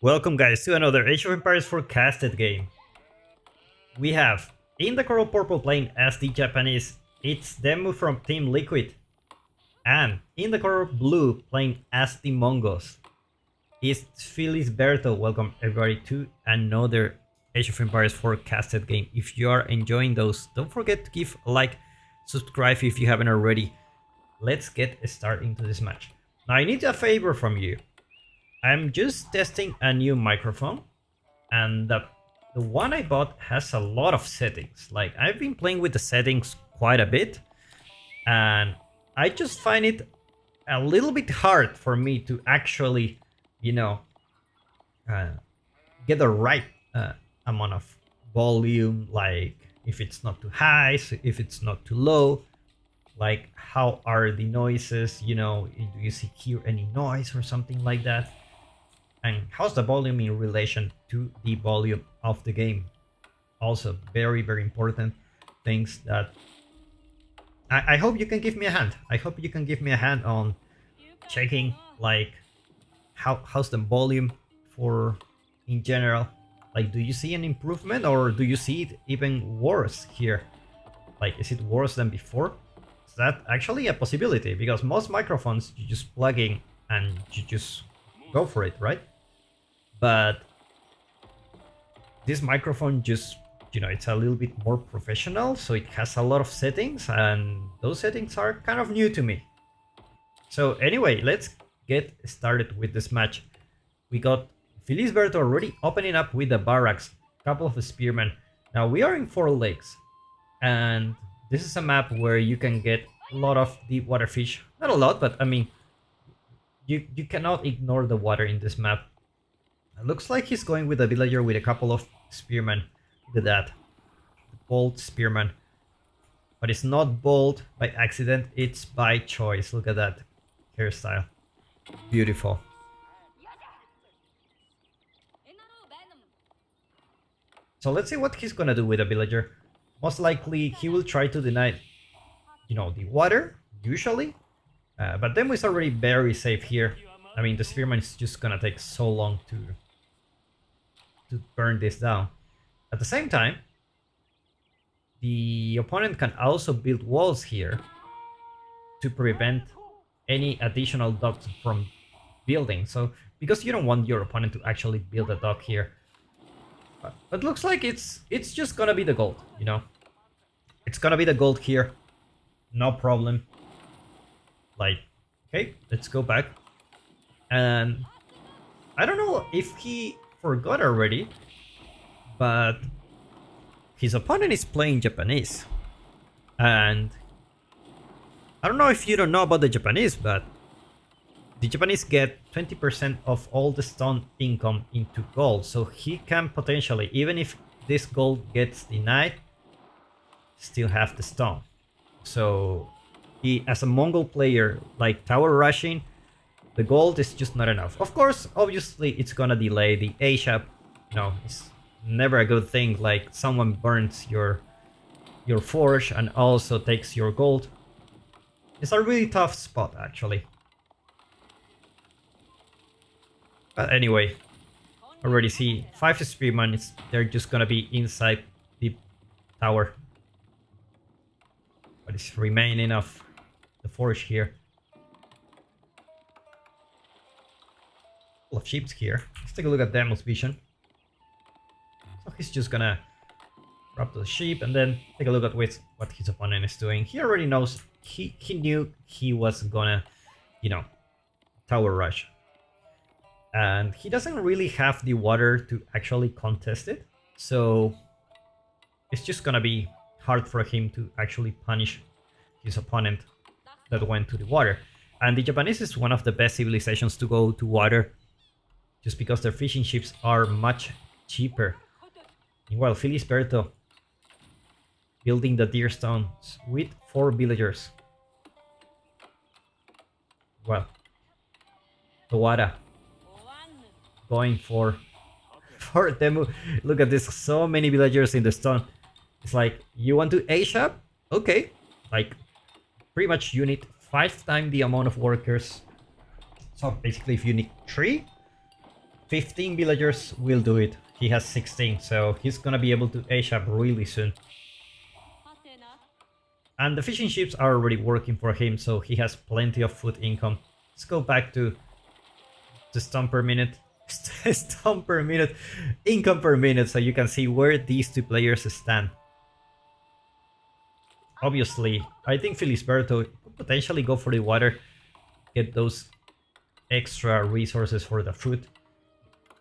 Welcome guys to another Age of Empires forecasted game. We have in the coral purple playing as the Japanese, it's Demu from Team Liquid. And in the coral blue playing as the Mongols, it's Filisberto. Welcome everybody to another Age of Empires forecasted game. If you are enjoying those, don't forget to give a like, subscribe if you haven't already. Let's get started into this match. Now I need a favor from you. I'm just testing a new microphone, and the one I bought has a lot of settings. Like, I've been playing with the settings quite a bit, and I just find it a little bit hard for me to actually, get the right amount of volume, like if it's not too high, so if it's not too low, like how are the noises, do you hear any noise or something like that? And how's the volume in relation to the volume of the game? Also, very, very important things that I hope you can give me a hand. I hope you can give me a hand on checking, like, how's the volume for in general. Like, do you see an improvement, or do you see it even worse here? Like, is it worse than before? Is that actually a possibility? Because most microphones, you just plug in and you just go for it, right? But this microphone just, it's a little bit more professional, so it has a lot of settings, and those settings are kind of new to me. So anyway, let's get started with this match. We got Filisberto already opening up with the barracks, a couple of spearmen. Now we are in 4 lakes, and this is a map where you can get a lot of deep water fish. Not a lot, but I mean, you cannot ignore the water in this map. It looks like he's going with a villager with a couple of spearmen. Look at that. The bold spearman. But it's not bold by accident, it's by choice. Look at that hairstyle. Beautiful. So let's see what he's gonna do with a villager. Most likely he will try to deny, the water, usually. But then we're already very safe here. I mean, the spearman is just gonna take so long to burn this down. At the same time, the opponent can also build walls here to prevent any additional docks from building. So, because you don't want your opponent to actually build a dock here. But looks like it's just gonna be the gold, It's gonna be the gold here. No problem. Like, okay, let's go back. And I don't know if he forgot already, but his opponent is playing Japanese. And I don't know if you don't know about the Japanese, but the Japanese get 20% of all the stone income into gold. So he can potentially, even if this gold gets denied, still have the stone. So he, as a Mongol player, like tower rushing, the gold is just not enough. Of course, obviously, it's gonna delay the ASAP. It's never a good thing. Like, someone burns your forge and also takes your gold. It's a really tough spot, actually. But anyway, already see 5 spearmen. They're just gonna be inside the tower. But it's remaining of the forge here. Of sheep here. Let's take a look at Demo's vision. So he's just gonna grab the sheep and then take a look at what his opponent is doing. He already knows, he knew he was gonna, tower rush. And he doesn't really have the water to actually contest it. So it's just gonna be hard for him to actually punish his opponent that went to the water. And the Japanese is one of the best civilizations to go to water, just because their fishing ships are much cheaper. Meanwhile, Filisberto building the deer stones with 4 villagers. Well, Tawada going for Temu. Look at this, so many villagers in the stone. It's like, you want to ASAP? Okay. Like, pretty much you need 5 times the amount of workers. So basically, if you need 3, 15 villagers will do it. He has 16, so he's gonna be able to age up really soon. And the fishing ships are already working for him, so he has plenty of food income. Let's go back to stone per minute. Stone per minute, income per minute, so you can see where these two players stand. Obviously, I think Filisberto could potentially go for the water, get those extra resources for the food.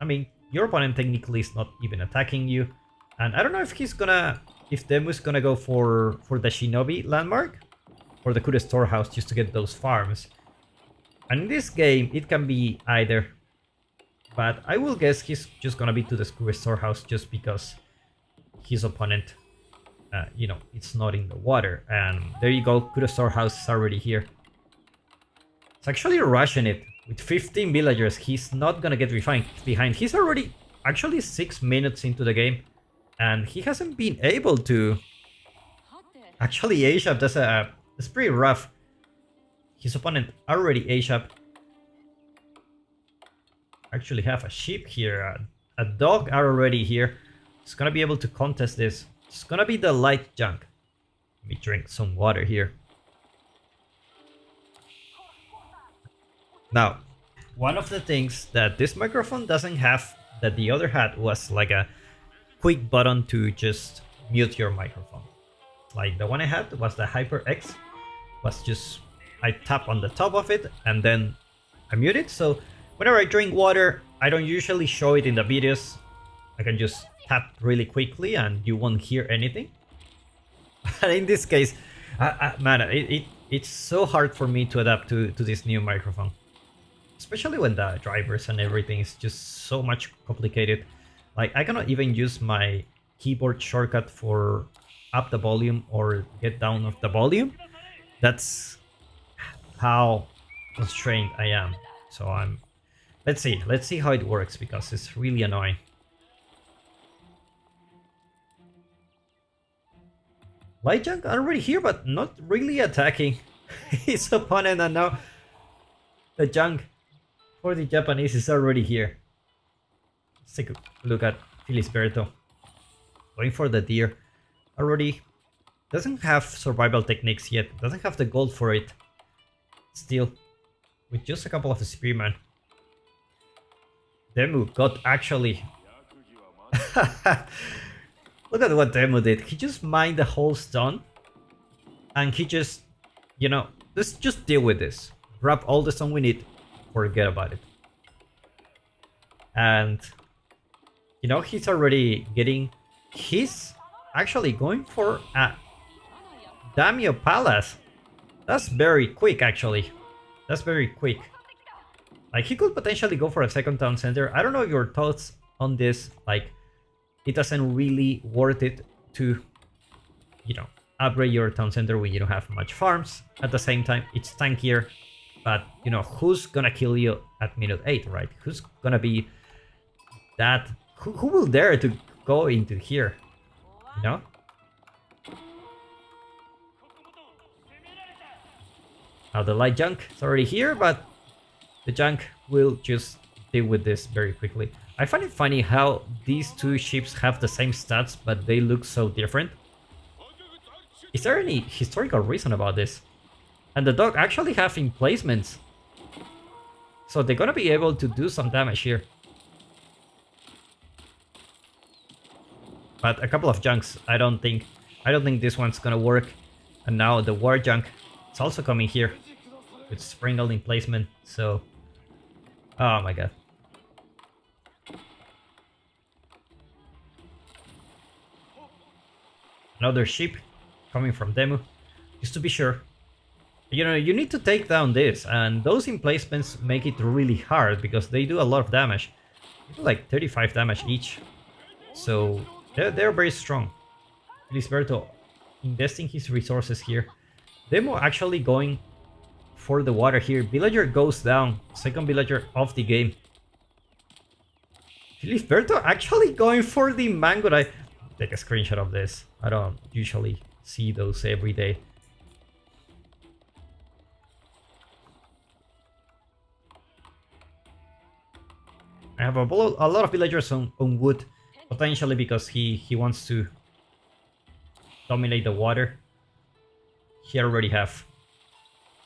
I mean, your opponent technically is not even attacking you, and I don't know if he's gonna, if Demu's gonna go for the Shinobi landmark or the Kure storehouse just to get those farms. And in this game, it can be either, but I will guess he's just gonna be to the Kure storehouse just because his opponent, you know, it's not in the water. And there you go, Kure storehouse is already here. It's actually rushing it. With 15 villagers, he's not gonna get behind. He's already actually 6 minutes into the game, and he hasn't been able to actually age up. That's pretty rough. His opponent already age up. Actually have a sheep here, a dog are already here. It's gonna be able to contest this. It's gonna be the light junk. Let me drink some water here. Now, one of the things that this microphone doesn't have that the other had was like a quick button to just mute your microphone. Like the one I had was the HyperX, was just, I tap on the top of it and then I mute it. So whenever I drink water, I don't usually show it in the videos. I can just tap really quickly and you won't hear anything. But in this case, man, it's so hard for me to adapt to this new microphone. Especially when the drivers and everything is just so much complicated. Like, I cannot even use my keyboard shortcut for up the volume or get down of the volume. That's how constrained I am. So let's see how it works, because it's really annoying. Light junk already here, but not really attacking his opponent, and now the junk for the Japanese is already here. Let's take a look at Filisberto. Going for the deer. Already doesn't have survival techniques yet. Doesn't have the gold for it. Still, with just a couple of spearmen. Demu got actually... Look at what Demu did. He just mined the whole stone. And he just, you know, let's just deal with this. Grab all the stone we need. Forget about it. And you know, he's already getting, he's actually going for a Daimyo Palace. That's very quick, actually. That's very quick. Like, he could potentially go for a second town center. I don't know your thoughts on this. Like, it doesn't really worth it to, you know, upgrade your town center when you don't have much farms. At the same time, it's tankier. But, you know, who's gonna kill you at minute 8, right? Who's gonna be that... Who will dare to go into here? You know? Now the light junk is already here, but the junk will just deal with this very quickly. I find it funny how these two ships have the same stats, but they look so different. Is there any historical reason about this? And the dog actually have emplacements, so they're gonna be able to do some damage here. But a couple of junks, I don't think this one's gonna work. And now the war junk, it's also coming here with Springle emplacement. So, oh my god. Another ship coming from Demu, just to be sure. You know, you need to take down this, and those emplacements make it really hard because they do a lot of damage. They do like 35 damage each. So they're very strong. Filisberto investing his resources here. Demo actually going for the water here. Villager goes down. Second villager of the game. Filisberto actually going for the Mangudai. Take a screenshot of this. I don't usually see those every day. have a lot of villagers on wood, potentially because he wants to dominate the water. He already have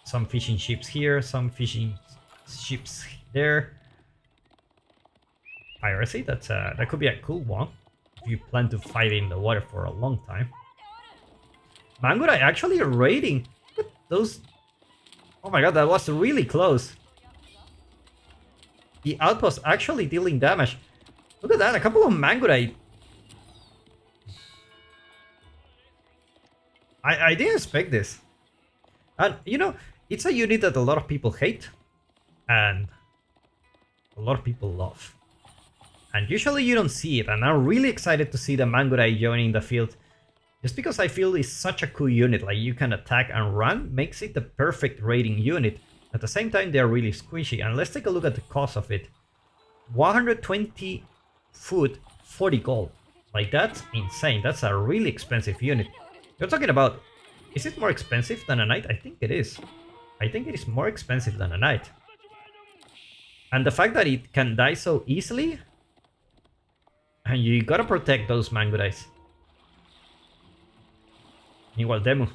some fishing ships here, some fishing ships there. Piracy, that could be a cool one if you plan to fight in the water for a long time. Mangudai actually raiding. Look at those. Oh my god, that was really close. The outpost actually dealing damage. Look at that, a couple of Mangudai. I didn't expect this. And, you know, it's a unit that a lot of people hate. And a lot of people love. And usually you don't see it. And I'm really excited to see the Mangudai joining the field. Just because I feel it's such a cool unit. Like, you can attack and run. Makes it the perfect raiding unit. At the same time, they're really squishy. And let's take a look at the cost of it. 120 food, 40 gold. Like, that's insane. That's a really expensive unit. You're talking about, is it more expensive than a knight? I think it is. I think it is more expensive than a knight. And the fact that it can die so easily, and you gotta protect those Mangudais. Meanwhile, Demu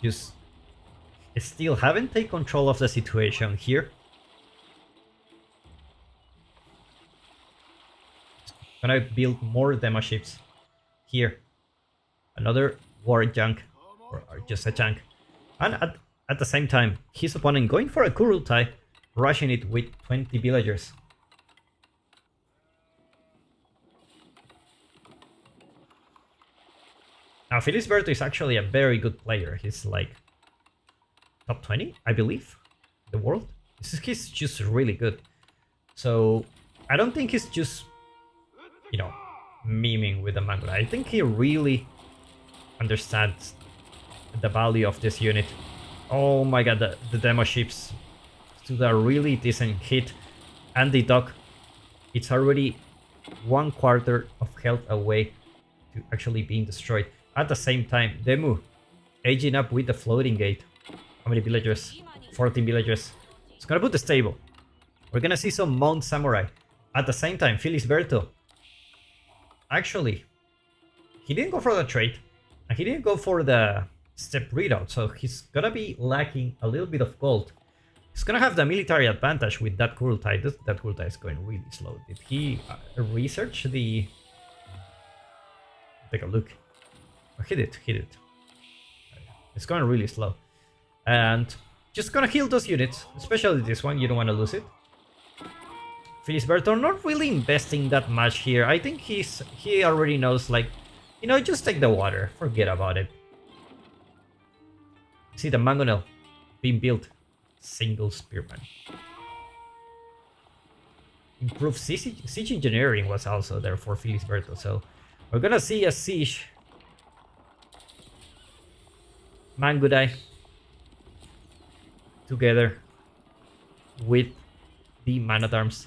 just still haven't taken control of the situation here. Gonna build more demo ships here. Another war junk, or just a junk. And at the same time, his opponent going for a Kurultai, rushing it with 20 villagers. Now, Filisberto is actually a very good player. He's like top 20, I believe, in the world. He's just really good. So I don't think he's just, you know, memeing with the Mangudai. I think he really understands the value of this unit. Oh my god, the demo ships stood a really decent hit. And the dock, it's already 1/4 of health away to actually being destroyed. At the same time, Demu aging up with the floating gate. How many villagers? 14 villagers. It's gonna put the stable. We're gonna see some Mount Samurai. At the same time, Filisberto. Actually, he didn't go for the trade. And he didn't go for the step readout. So he's gonna be lacking a little bit of gold. He's gonna have the military advantage with that Kurultai. That Kurultai is going really slow. Did he research the... Take a look. Oh, hit it. It's going really slow. And just gonna heal those units. Especially this one, you don't want to lose it. Filisberto not really investing that much here. I think he already knows, like, you know, just take the water. Forget about it. See the Mangonel being built. Single spearman. Improved siege engineering was also there for Filisberto. So we're gonna see a siege. Mangudai together with the man-at-arms.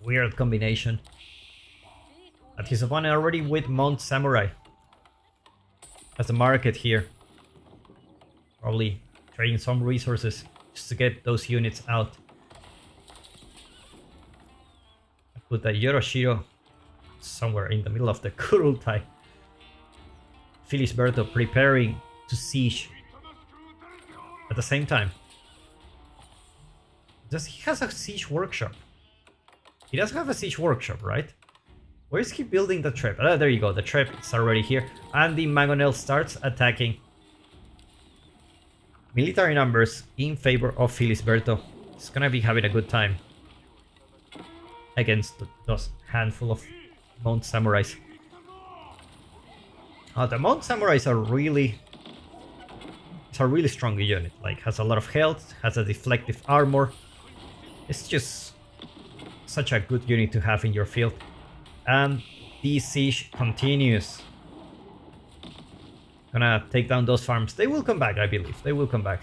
Weird combination. But his opponent already with Mount Samurai. Has the market here. Probably trading some resources just to get those units out. I put the Yoroshiro somewhere in the middle of the Kurultai. Filisberto preparing to siege at the same time. He has a siege workshop? He does have a siege workshop, right? Where is he building the trap? There you go, the trap is already here. And the Mangonel starts attacking. Military numbers in favor of Filisberto. He's gonna be having a good time against those handful of Mount Samurais. The Mount Samurais are really... It's a really strong unit. Like, has a lot of health, has a deflective armor. It's just such a good unit to have in your field. And the siege continues. Gonna take down those farms. They will come back, I believe. They will come back.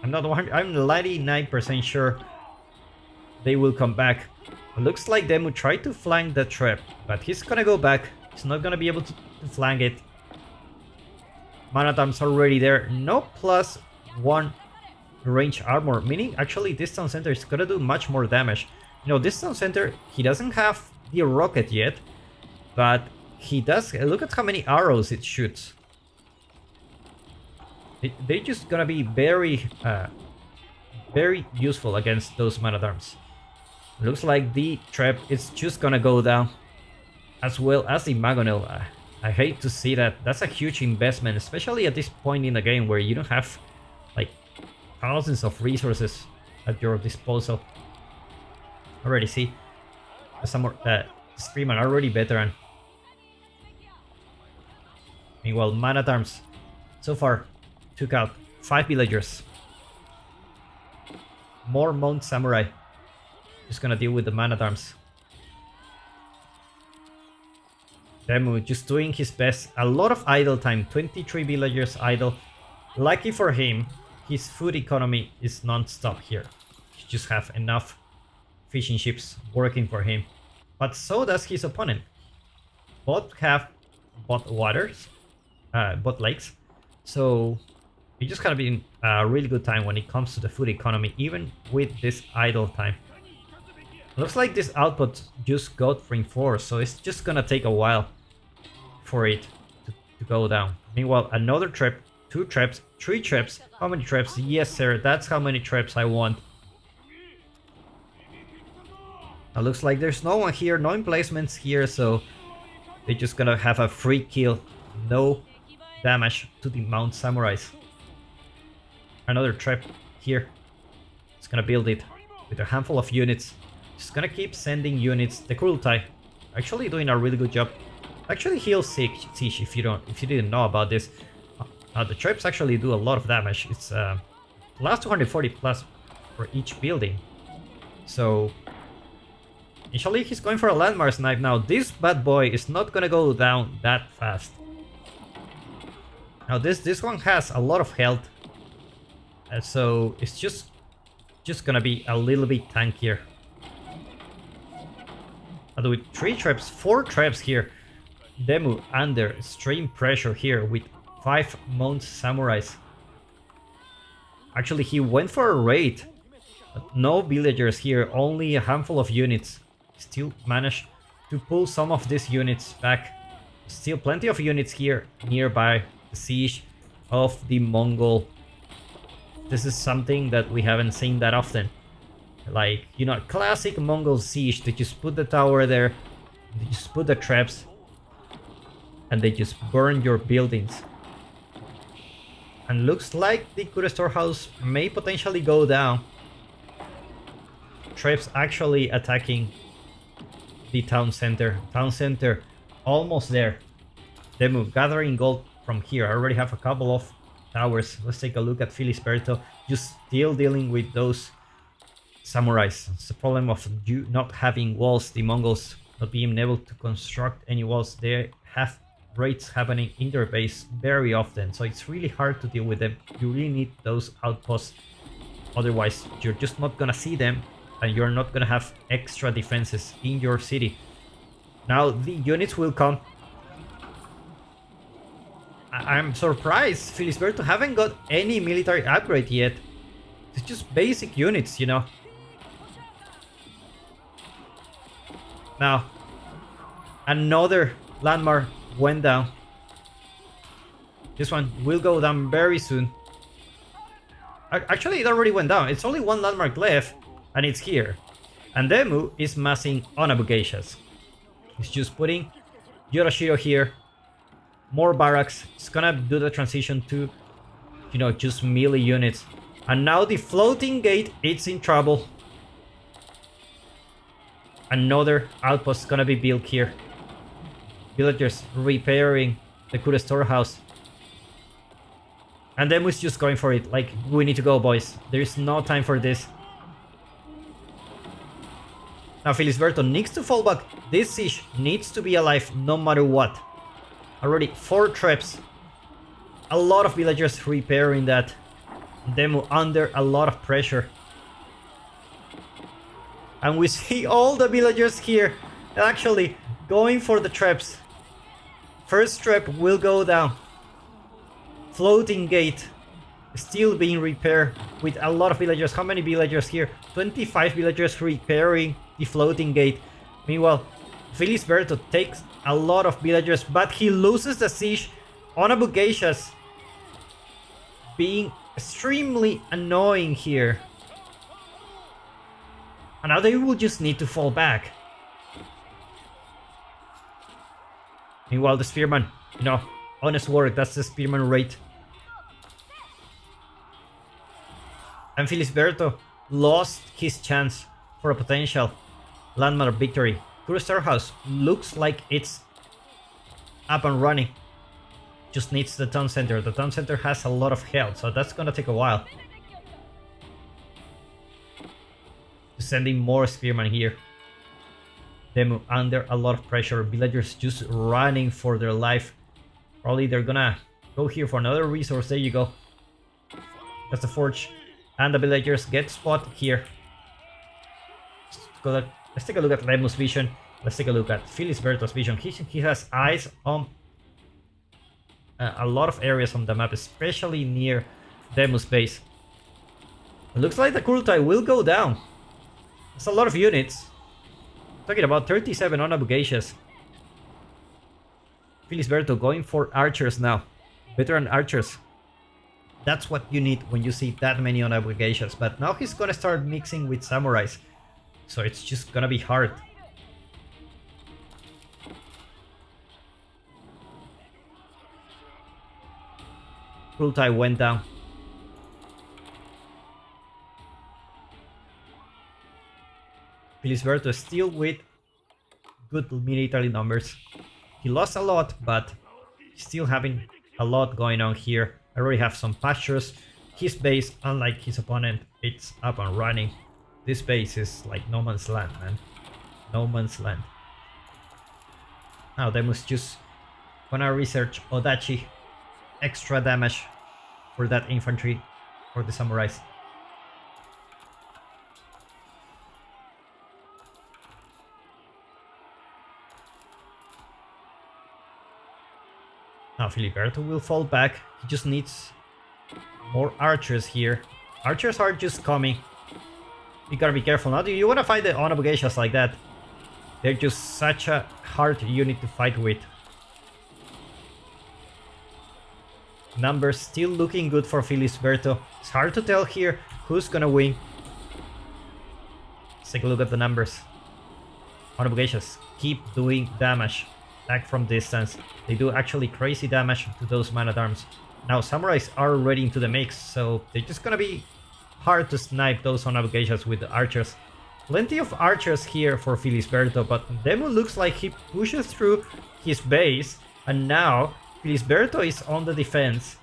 I'm 99% sure they will come back. It looks like Demu tried to flank the trap, but he's gonna go back. He's not gonna be able to flank it. Man-at-arms already there. No +1 range armor, meaning actually this town center is gonna do much more damage. You know, this town center, he doesn't have the rocket yet, but he does. Look at how many arrows it shoots. They're just gonna be very, very useful against those man-at-arms. Looks like the trap is just gonna go down, as well as the Magonel. I hate to see that. That's a huge investment, especially at this point in the game where you don't have like thousands of resources at your disposal. Already see some more Screamer already veteran. Meanwhile, man-at-arms so far took out 5 villagers. More Mount Samurai. Just gonna deal with the man-at-arms. Demu just doing his best. A lot of idle time. 23 villagers idle. Lucky for him, his food economy is non-stop here. He just have enough fishing ships working for him. But so does his opponent. Both have both waters, both lakes. So he just gonna be in a really good time when it comes to the food economy, even with this idle time. Looks like this output just got reinforced, so it's just gonna take a while for it to go down. Meanwhile, another trap, 2 traps, 3 traps. How many traps? Yes, sir, that's how many traps I want. Now looks like there's no one here, no emplacements here, so they're just gonna have a free kill. No damage to the Mount Samurais. Another trap here. It's gonna build it with a handful of units. Just gonna keep sending units. The Kurultai actually doing a really good job. Actually heal siege if you didn't know about this. The traps actually do a lot of damage. It's plus 240 plus for each building. So initially he's going for a landmark snipe. Now this bad boy is not gonna go down that fast. Now this one has a lot of health, so it's just gonna be a little bit tankier. Although with 3 traps, 4 traps here, Demu under extreme pressure here with 5 Mount Samurais. Actually, he went for a raid, but no villagers here, only a handful of units. Still managed to pull some of these units back. Still plenty of units here nearby the siege of the Mongol. This is something that we haven't seen that often. Like, you know, classic Mongol siege. They just put the tower there, they just put the traps, and they just burn your buildings. And looks like the Kure storehouse may potentially go down. Traps actually attacking the town center. Town center almost there. Demu gathering gold from here. I already have a couple of towers. Let's take a look at Filisberto. Just still dealing with those samurais. It's the problem of you not having walls. The Mongols not being able to construct any walls. They have raids happening in their base very often, so it's really hard to deal with them. You really need those outposts, otherwise you're just not gonna see them and you're not gonna have extra defenses in your city. Now the units will come. I'm surprised Filisberto haven't got any military upgrade yet. It's just basic units, you know. Now another landmark went down. This one will go down very soon. Actually, it already went down. It's only one landmark left, and it's here. And Demu is massing on Abugeishas. He's just putting Yorashiro here. More barracks. It's gonna do the transition to, you know, just melee units. And now the floating gate, it's in trouble. Another outpost is gonna be built here. Villagers repairing the Kure storehouse. And Demu's just going for it. Like, we need to go, boys. There's no time for this. Now Filisberto needs to fall back. This siege needs to be alive no matter what. Already 4 traps. A lot of villagers repairing that. Demu under a lot of pressure. And we see all the villagers here actually going for the traps. First trap will go down. Floating gate. still being repaired with a lot of villagers. How many villagers here? 25 villagers repairing the floating gate. Meanwhile, Filisberto takes a lot of villagers, but he loses the siege on Abu Geishas, being extremely annoying here. And now they will just need to fall back. Meanwhile, the spearman, you know, honest work, that's the spearman rate. And Filisberto lost his chance for a potential landmark victory. Kuru Storehouse looks like it's up and running. Just needs the town center. The town center has a lot of health, so that's gonna take a while. Sending more spearmen here. Them under a lot of pressure. Villagers just running for their life. Probably they're gonna go here for another resource. There you go. That's the forge. And the villagers get spot here. Let's take a look at Lemu's vision. Let's take a look at Filisberto's vision. He has eyes on a lot of areas on the map, especially near Demu's base. It looks like the Kurultai will go down. That's a lot of units. Talking about 37 on Abu Geishas. Filisberto going for archers now. Veteran archers. That's what you need when you see that many on Abu Geishas. But now he's gonna start mixing with samurais. So it's just gonna be hard. Kurultai went down. Filisberto is still with good military numbers. He lost a lot, but still having a lot going on here. I already have some pastures. His base, unlike his opponent, it's up and running. This base is like no man's land, man. No man's land. Now Demu's just gonna research Odachi. Extra damage for that infantry, for the samurais. Now Filisberto will fall back. He just needs more archers here. Archers are just coming. You gotta be careful. Now, do you want to fight the Honorable Geishas like that? They're just such a hard unit to fight with. Numbers still looking good for Filisberto. It's hard to tell here who's gonna win. Let's take a look at the numbers. Honorable Geishas keep doing damage. Attack from distance. They do actually crazy damage to those man-at-arms. Now samurais are already into the mix, so they're just gonna be hard to snipe those Honorable Geishas with the archers. Plenty of archers here for Filisberto, but Demu looks like he pushes through his base, and now Filisberto is on the defense.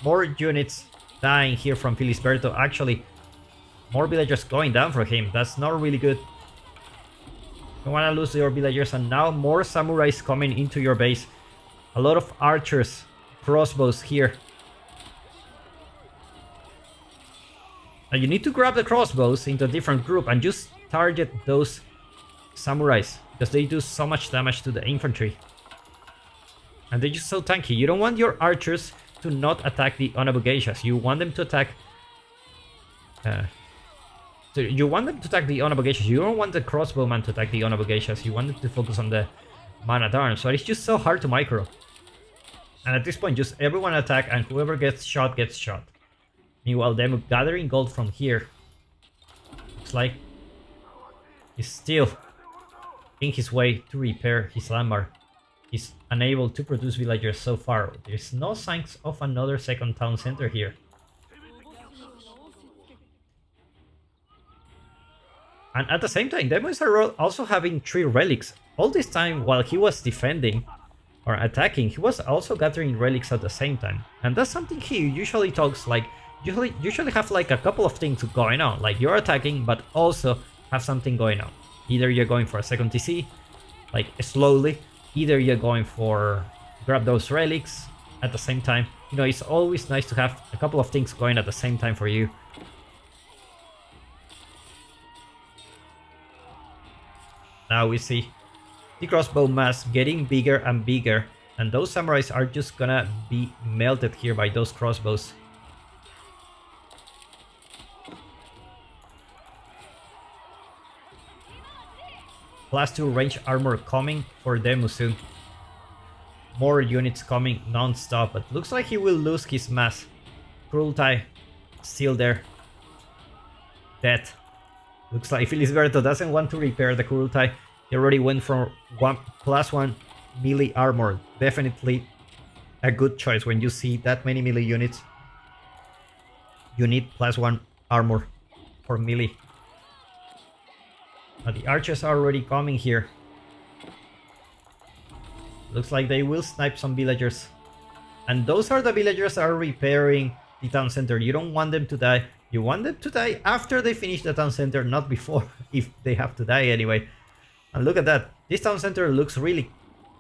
More units dying here from Filisberto. Actually, more villagers going down for him. That's not really good. You want to lose your villagers, and now more samurais coming into your base. A lot of archers, crossbows here. Now you need to grab the crossbows into a different group and just target those samurais, because they do so much damage to the infantry. And they're just so tanky. You don't want your archers to not attack the Honorable Geishas. You want them to attack... So you want them to attack the Honorable Geishas. You don't want the crossbowman to attack the Honorable Geishas. You want them to focus on the man-at-arms. So it's just so hard to micro. And at this point, just everyone attack, and whoever gets shot, gets shot. Meanwhile, them gathering gold from here. Looks like he's still in his way to repair his landmark. He's unable to produce villagers so far. There's no signs of another second town center here. And at the same time, Demo is also having 3 relics. All this time while he was defending or attacking, he was also gathering relics at the same time. And that's something he usually talks like, usually have like a couple of things going on. Like you're attacking, but also have something going on. Either you're going for a second TC, like slowly. Either you're going for grab those relics at the same time. You know, it's always nice to have a couple of things going at the same time for you. Now we see the crossbow mass getting bigger and bigger. And those samurais are just gonna be melted here by those crossbows. +2 range armor coming for Demu soon. More units coming non-stop, but looks like he will lose his mass. Cruelty still there. Dead. Looks like Filisberto doesn't want to repair the Cruelty. He already went for +1 melee armor. Definitely a good choice when you see that many melee units. You need +1 armor for melee. But the archers are already coming here. Looks like they will snipe some villagers. And those are the villagers that are repairing the town center. You don't want them to die. You want them to die after they finish the town center, not before, if they have to die anyway. And look at that. This town center looks really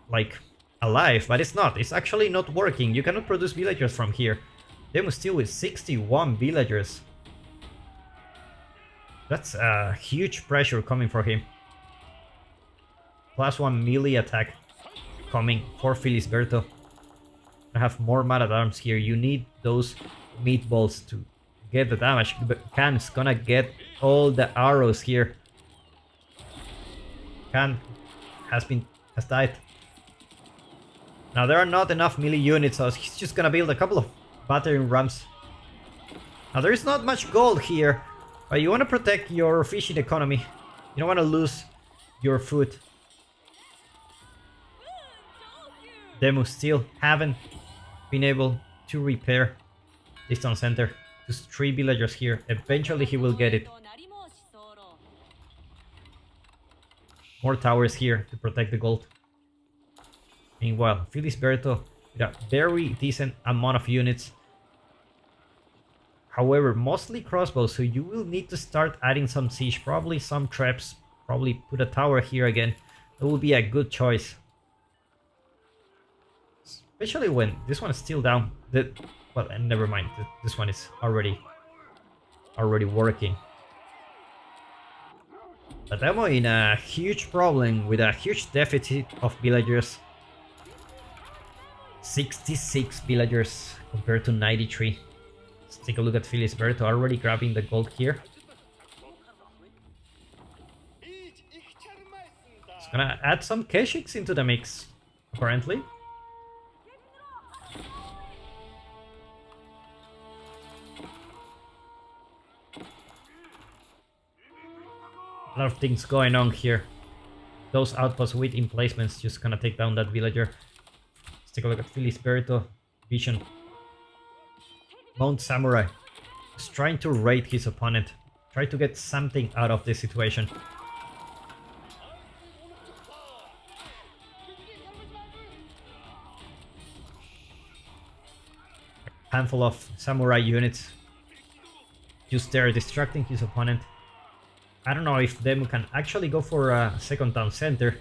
like alive, but it's not. It's actually not working. You cannot produce villagers from here. Them still with 61 villagers. That's a huge pressure coming for him. +1 melee attack coming for Filisberto. I have more man at arms here. You need those meatballs to get the damage. But Khan's gonna get all the arrows here. Khan has died. Now there are not enough melee units, so he's just gonna build a couple of battering rams. Now there is not much gold here, but you want to protect your fishing economy. You don't want to lose your food. Demu still haven't been able to repair this town center. Just 3 villagers here. Eventually he will get it. More towers here to protect the gold. Meanwhile, Filisberto with a very decent amount of units. However, mostly crossbows, so you will need to start adding some siege, probably some traps, probably put a tower here again. That will be a good choice. Especially when this one is still down. Well, never mind. This one is already working. But I'm in a huge problem with a huge deficit of villagers. 66 villagers compared to 93. Let's take a look at Filisberto already grabbing the gold here. It's gonna add some keshiks into the mix, apparently. A lot of things going on here. Those outposts with emplacements just gonna take down that villager. Let's take a look at Filisberto. Vision. Mount Samurai is trying to raid his opponent. Try to get something out of this situation. A handful of samurai units just there distracting his opponent. I don't know if Demu can actually go for a second town center.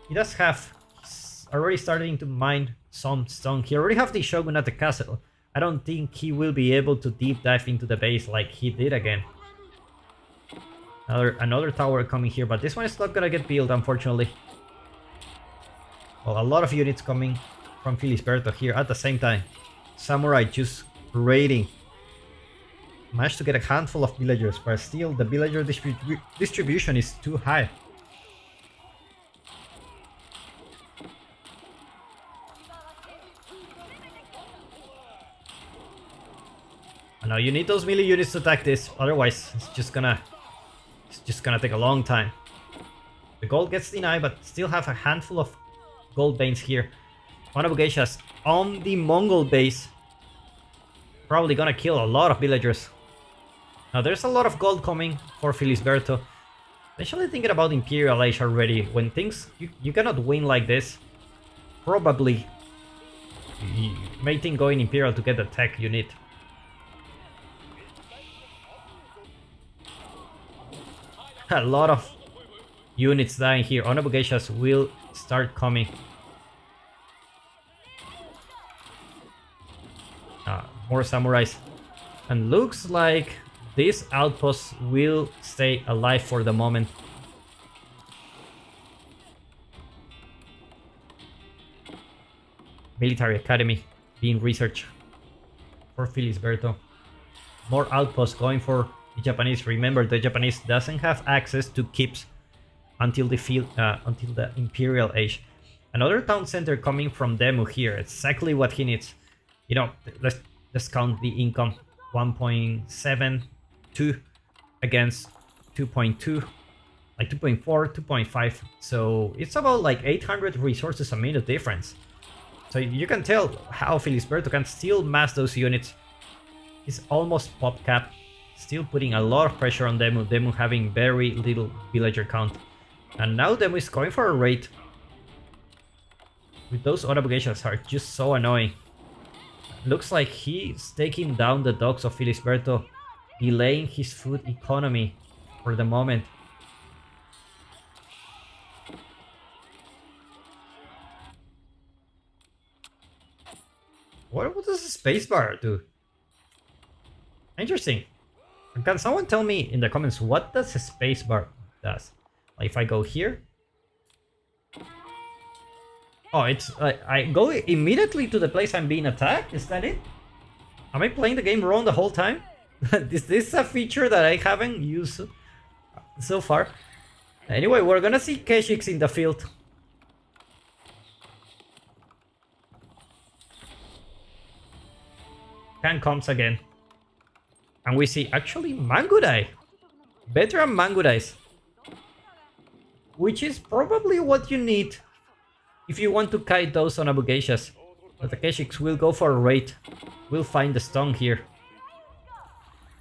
He does have... He's already starting to mine some stone. He already have the Shogun at the castle. I don't think he will be able to deep dive into the base like he did again. Another tower coming here, but this one is not gonna get built, unfortunately. Well, a lot of units coming from Filisberto here at the same time. Samurai just raiding. Managed to get a handful of villagers, but still the villager distribution is too high. And now you need those melee units to attack this, otherwise it's just gonna take a long time. The gold gets denied, but still have a handful of gold veins here. One of geishas on the Mongol base. Probably gonna kill a lot of villagers. Now there's a lot of gold coming for Filisberto. Especially thinking about Imperial Age already. When things... You cannot win like this. Probably you may think going Imperial to get the tech you need. A lot of units dying here. Honorable geishas will start coming. More samurais. And looks like this outpost will stay alive for the moment. military academy being researched for Filisberto. More outposts going for the Japanese. Remember, the Japanese doesn't have access to keeps until until the Imperial Age. Another town center coming from Demu here. Exactly what he needs. You know, let's count the income. 1.72 against 2.2, like 2.4, 2.5. So it's about like 800 resources a minute difference. So you can tell how Filisberto can still mass those units. He's almost pop cap, still putting a lot of pressure on Demu. Demu having very little villager count. And now Demu is going for a raid. With those obligations are just so annoying. Looks like he's taking down the dogs of Filisberto, delaying his food economy for the moment. What does the spacebar do? Interesting. Can someone tell me in the comments what does the spacebar does? Like if I go here. Oh, it's I go immediately to the place I'm being attacked? Is that it? Am I playing the game wrong the whole time? Is this a feature that I haven't used so far? Anyway, we're gonna see Keshiks in the field. Khan comes again. And we see actually Mangudai. Veteran Mangudais. Which is probably what you need if you want to kite those on Abugashas. But the Keshiks will go for a raid. We'll find the stone here.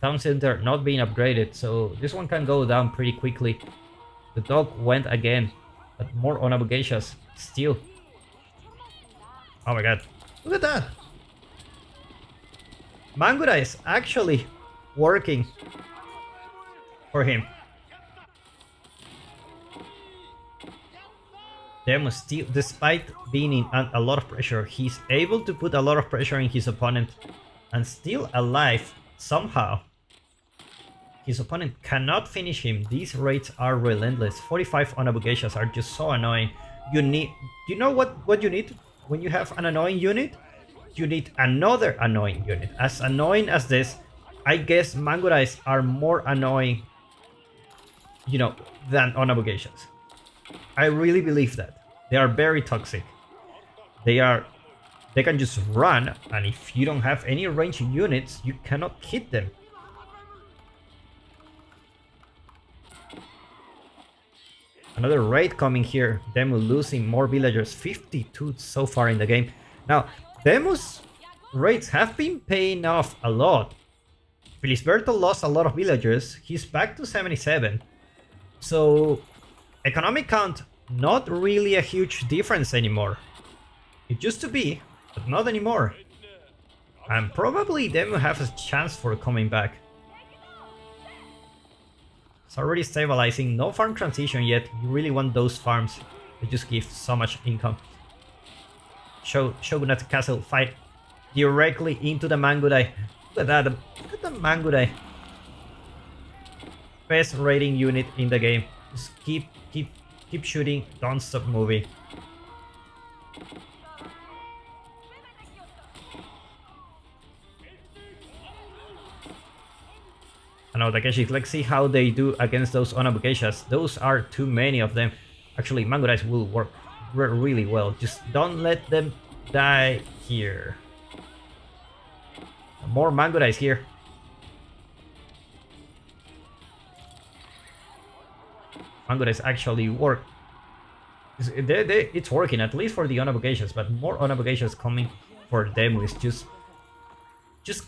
Town center not being upgraded, so this one can go down pretty quickly. The dog went again, but more on Abugashas still. Oh my god. Look at that! Mangudai is actually working for him. Demo still, despite being in a lot of pressure, he's able to put a lot of pressure in his opponent and still alive somehow. His opponent cannot finish him. These raids are relentless. 45 on Abugashas are just so annoying. You know what you need when you have an annoying unit? You need another annoying unit. As annoying as this, I guess Mangudais are more annoying, you know, than on Abugashas. I really believe that. They are very toxic. They can just run, and if you don't have any ranged units, you cannot hit them. Another raid coming here. Demu losing more villagers. 52 so far in the game. Now, Demu's raids have been paying off a lot. Filisberto lost a lot of villagers. He's back to 77. So, economic count, not really a huge difference anymore. It used to be, but not anymore. And probably Demu has a chance for coming back. It's already stabilizing. No farm transition yet. You really want those farms. They just give so much income. Shogunate Castle fight directly into the Mangudai. Look at that. Look at the Mangudai. Best raiding unit in the game. Just keep shooting. Don't stop moving. I know the Keshik. Let's see how they do against those Onabukeshas. Those are too many of them. Actually, Mangudais will work really well. Just don't let them die here. More Mangudais here. Mangudais actually work. It's working, at least for the Onabukeshas, but more Onabukeshas coming for them is just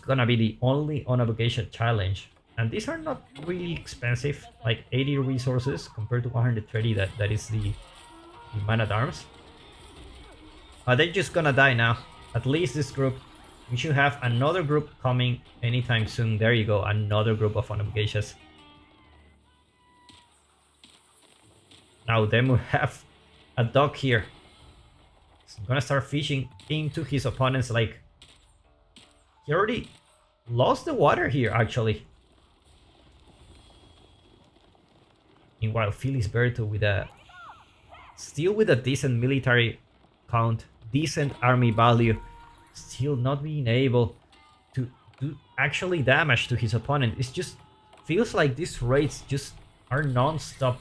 gonna be the only Onabukesha challenge. And these are not really expensive, like 80 resources compared to 130 that is the man-at-arms. They're just gonna die now. At least this group. We should have another group coming anytime soon. There you go, another group of Onabukeshas. Now then we have a dog here. He's gonna start fishing into his opponents. Like, he already lost the water here actually. Meanwhile, Filisberto with still with a decent military count, decent army value, still not being able to do actually damage to his opponent. It just feels like these raids just are non-stop,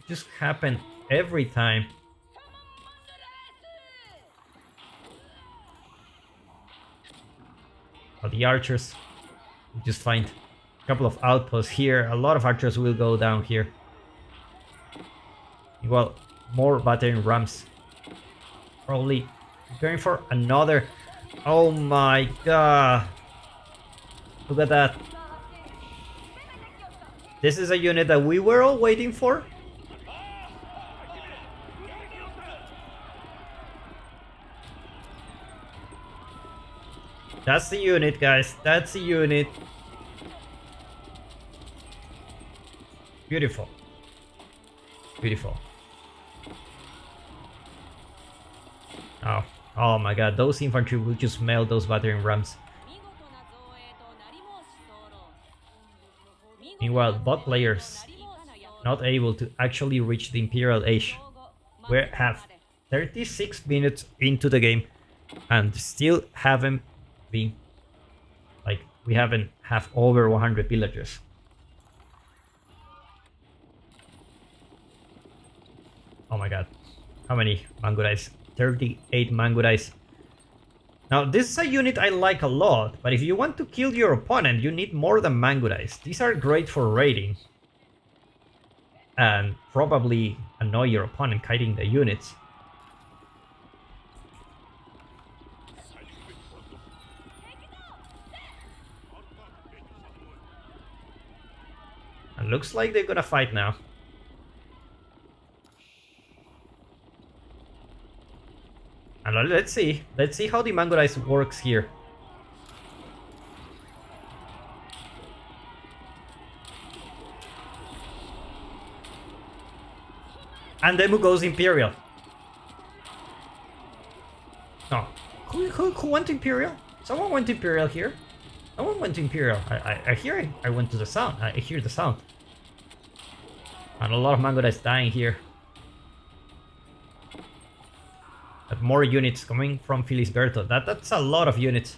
just happen every time. But the archers, we just find a couple of outposts here. A lot of archers will go down here. Well, more battering rams. Probably going for another. Oh my god. Look at that. This is a unit that we were all waiting for. That's the unit, guys. That's the unit. Beautiful. Beautiful. Oh, oh my god. Those infantry will just melt those battering rams. Meanwhile, bot players not able to actually reach the Imperial Age. We have 36 minutes into the game and still haven't been, like, we haven't have over 100 villagers. Oh my god. How many Mangudais? 38 Mangudais. Now, this is a unit I like a lot, but if you want to kill your opponent, you need more than Mangudais. These are great for raiding. And probably annoy your opponent kiting the units. And looks like they're gonna fight now. And let's see how the Mangudai works here. And Demu goes Imperial. No, who went Imperial? Someone went Imperial here. No one went Imperial. I hear it. I went to the sound. I hear the sound. And a lot of Mangudai dying here. But more units coming from Filisberto. That's a lot of units.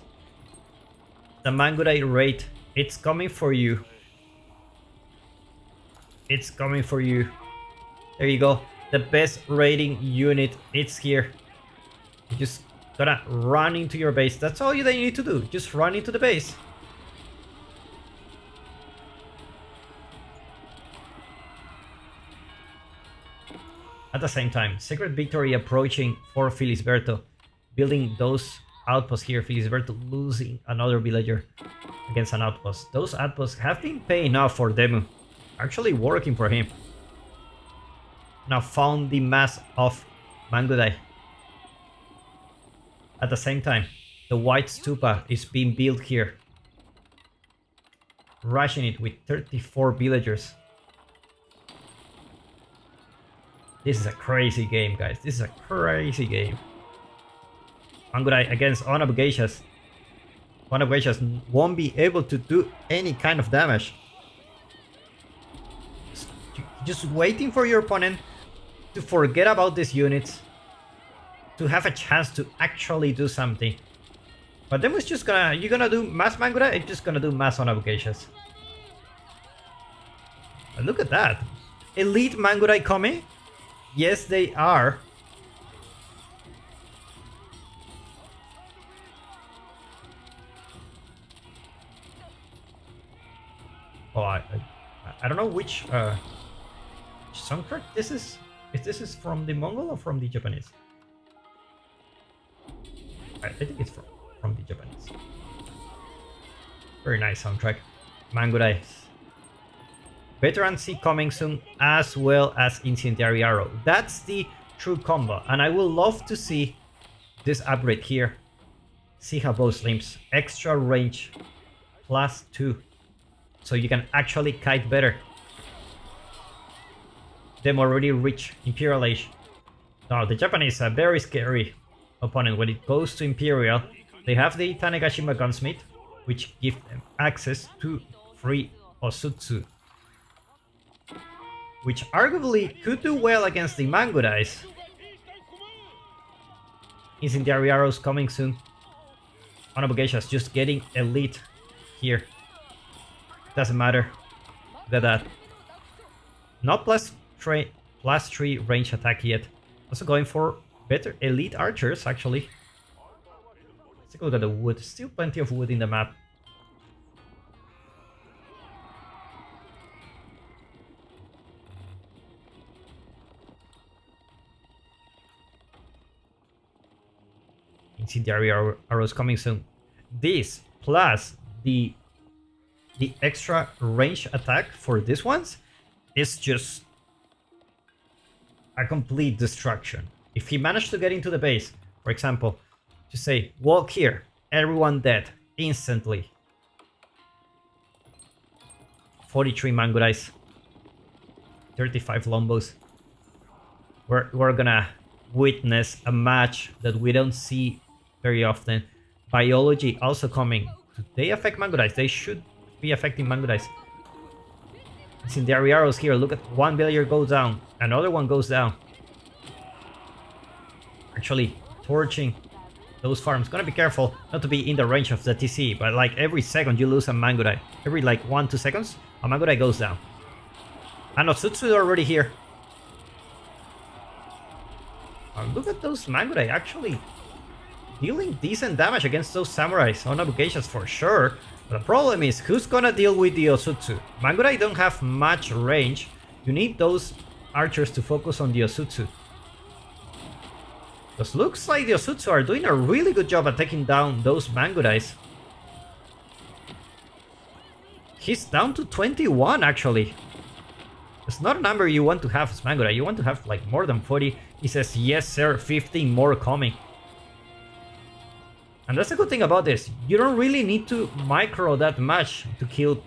The Mangudai raid, it's coming for you. It's coming for you. There you go. The best raiding unit, it's here. You just gotta run into your base. That's all you need to do. Just run into the base. At the same time, Secret Victory approaching for Filisberto. Building those outposts here. Filisberto losing another villager against an outpost. Those outposts have been paying off for Demu. Actually working for him. Now found the mass of Mangudai. At the same time, the white stupa is being built here. Rushing it with 34 villagers. This is a crazy game, guys. This is a crazy game. Mangudai against Onabugashas. Onabugashas won't be able to do any kind of damage. Just waiting for your opponent to forget about these units, to have a chance to actually do something. But then it's just gonna, you're gonna do mass Mangudai, it's just gonna do mass Onabugashas. Look at that. Elite Mangudai coming? Yes, they are. Oh, I don't know which soundtrack this is. If this is from the Mongol or from the Japanese. I think it's from the Japanese. Very nice soundtrack. Mangudai. Veterancy coming soon, as well as Incendiary Arrow. That's the true combo, and I will love to see this upgrade here. See how bow slims, extra range, +2, so you can actually kite better. Them already reach Imperial Age. Now the Japanese are very scary opponent when it goes to Imperial. They have the Tanegashima Gunsmith, which give them access to free Osutsu, which arguably could do well against the Mangudais. Incendiary arrows coming soon. Onabogeisha's just getting elite here. Doesn't matter. Look at that. Not plus 3 range attack yet. Also going for better elite archers, actually. Let's take a look at the wood. Still plenty of wood in the map. Incendiary arrows coming soon. This plus the extra range attack for these ones is just a complete destruction. If he managed to get into the base, for example, just say walk here, everyone dead instantly. 43 Mangudais, 35 Lombos. We're gonna witness a match that we don't see very often. Biology also coming. Do they affect Mangudais? They should be affecting Mangudais. Incendiary arrows here. Look at one villager goes down. Another one goes down. Actually, torching those farms. Gonna be careful not to be in the range of the TC, but like every second you lose a Mangudai. Every like 1-2 seconds, a Mangudai goes down. And Otsutsu are already here. Look at those Mangudai actually dealing decent damage against those samurais. Onabogeishas for sure. But the problem is, who's gonna deal with the Osutsu? Mangudai don't have much range. You need those archers to focus on the Osutsu. Because looks like the Osutsu are doing a really good job at taking down those Mangudais. He's down to 21 actually. It's not a number you want to have as Mangudai. You want to have like more than 40. He says, yes sir, 15 more coming. And that's the good thing about this. You don't really need to micro that much to kill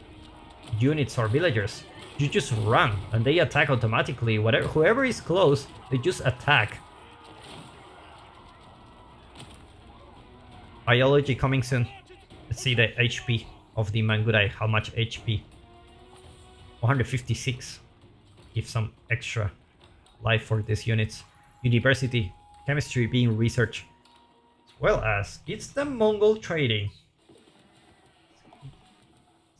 units or villagers. You just run and they attack automatically. Whoever is close, they just attack. Biology coming soon. Let's see the HP of the Mangudai. How much HP? 156. Give some extra life for these units. University. Chemistry being researched. Well as it's the Mongol trading.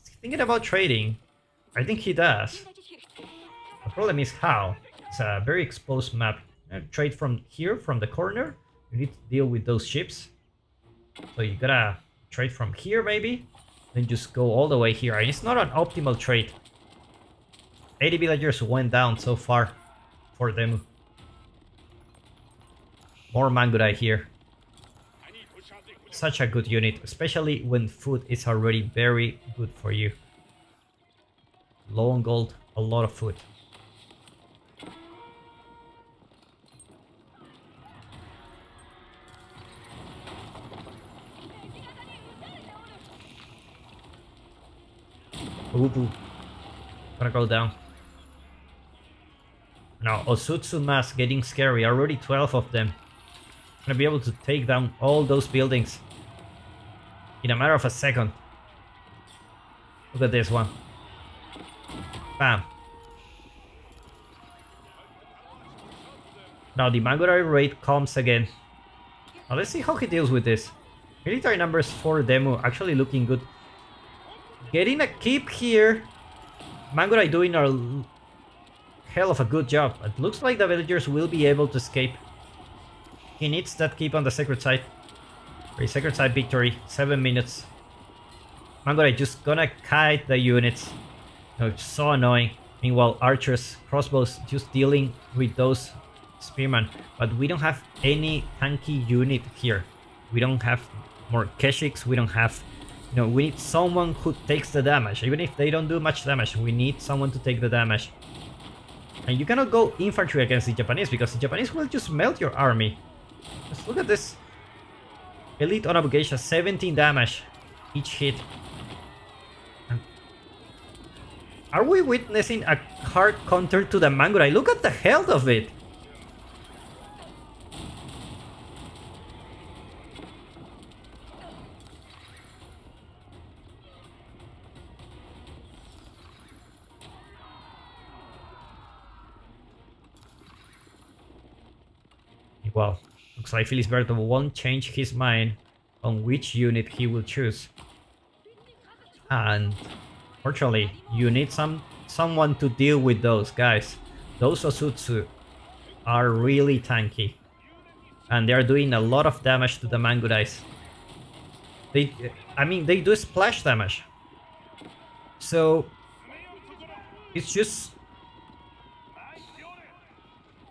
Is he thinking about trading? I think he does. The problem is how. It's a very exposed map. Trade from here, from the corner. You need to deal with those ships. So you gotta trade from here maybe. Then just go all the way here. And it's not an optimal trade. 80 villagers went down so far for them. More Mangudai here. Such a good unit, especially when food is already very good for you. Low on gold, a lot of food. Ubu. Gonna go down. Now Osutsu mass getting scary, already 12 of them. Gonna be able to take down all those buildings in a matter of a second. Look at this one. Bam. Now the Mangudai raid comes again. Now let's see how he deals with this. Military numbers for Demu actually looking good. Getting a keep here. Mangudai doing a hell of a good job. It looks like the villagers will be able to escape. He needs that keep on the sacred side. For a sacred side victory, 7 minutes. Mangudai just gonna kite the units. No, it's so annoying. Meanwhile, archers, crossbows, just dealing with those spearmen. But we don't have any tanky unit here. We don't have more keshiks. We don't have... You know, we need someone who takes the damage. Even if they don't do much damage, we need someone to take the damage. And you cannot go infantry against the Japanese, because the Japanese will just melt your army. Just look at this. Elite Onabogeisha, 17 damage each hit. And are we witnessing a hard counter to the Mangudai? Look at the health of it. Well, Looks like Filisberto won't change his mind on which unit he will choose. And fortunately, you need someone to deal with those guys. Those Osutsu are really tanky. And they are doing a lot of damage to the Mangudais. They do splash damage. So it's just,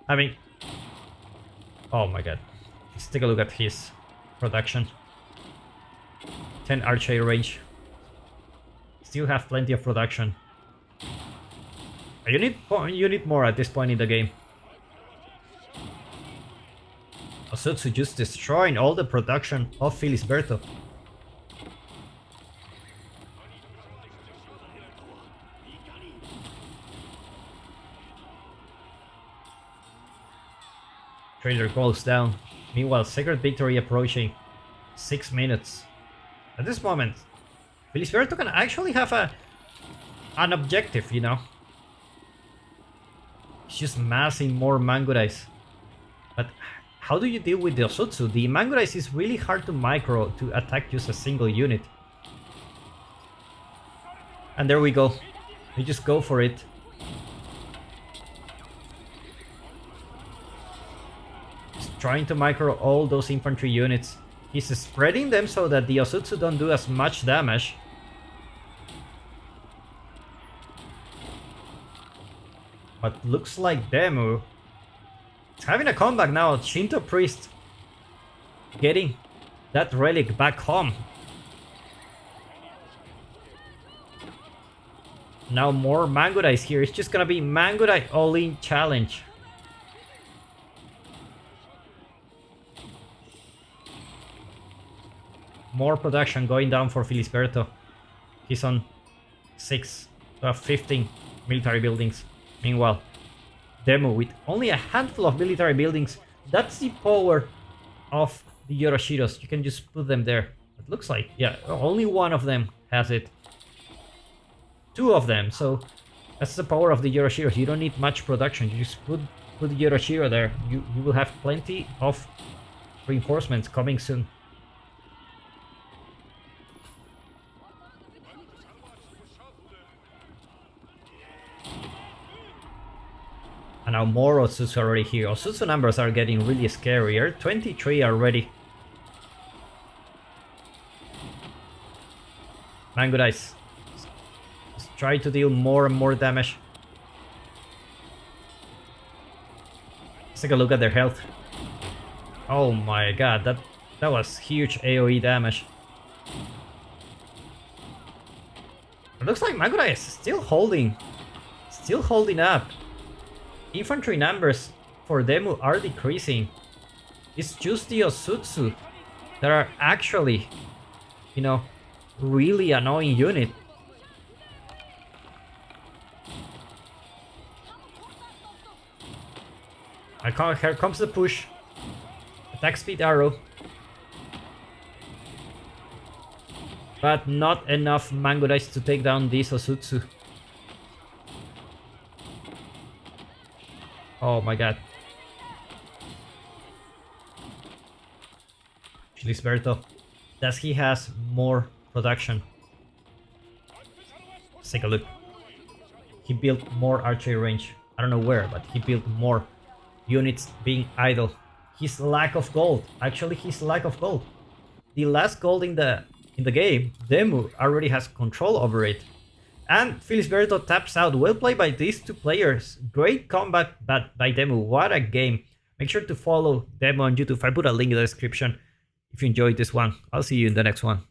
oh my god. Let's take a look at his production. 10 archery range. Still have plenty of production. You need more at this point in the game. Osutsu just destroying all the production of Filisberto. Trader goes down. Meanwhile, Sacred Victory approaching. 6 minutes. At this moment, Filisberto can actually have an objective, you know. It's just massing more Mangudais. But how do you deal with the Osutsu? The Mangudais is really hard to micro to attack just a single unit. And there we go. You just go for it. Just trying to micro all those infantry units. He's spreading them so that the Osutsu don't do as much damage. But looks like Demu is having a comeback now. Shinto Priest getting that relic back home. Now more Mangudai is here. It's just gonna be Mangudai all-in challenge. More production going down for Filisberto. He's on 6 to 15 military buildings. Meanwhile, Demu with only a handful of military buildings. That's the power of the Yoroshiros. You can just put them there. It looks like, yeah, only one of them has it. 2 of them, so that's the power of the Yoroshiros. You don't need much production. You just put the Yoroshiro there. You will have plenty of reinforcements coming soon. And now more Osutsu already here. Osutsu numbers are getting really scarier. 23 already. Mangudais. Just try to deal more and more damage. Let's take a look at their health. Oh my god, that was huge AoE damage. It looks like Mangudai is still holding up. Infantry numbers for Demu are decreasing. It's just the Osutsu that are actually, you know, really annoying unit. Here comes the push. Attack speed arrow. But not enough Mangudais to take down this Osutsu. Oh my god. Filisberto. Does he has more production? Let's take a look. He built more archery range. I don't know where, but he built more units being idle. His lack of gold. Actually, his lack of gold. The last gold in the game, Demu already has control over it. And Filisberto taps out. Well played by these 2 players. Great comeback by Demu. What a game. Make sure to follow Demu on YouTube. I put a link in the description if you enjoyed this one. I'll see you in the next one.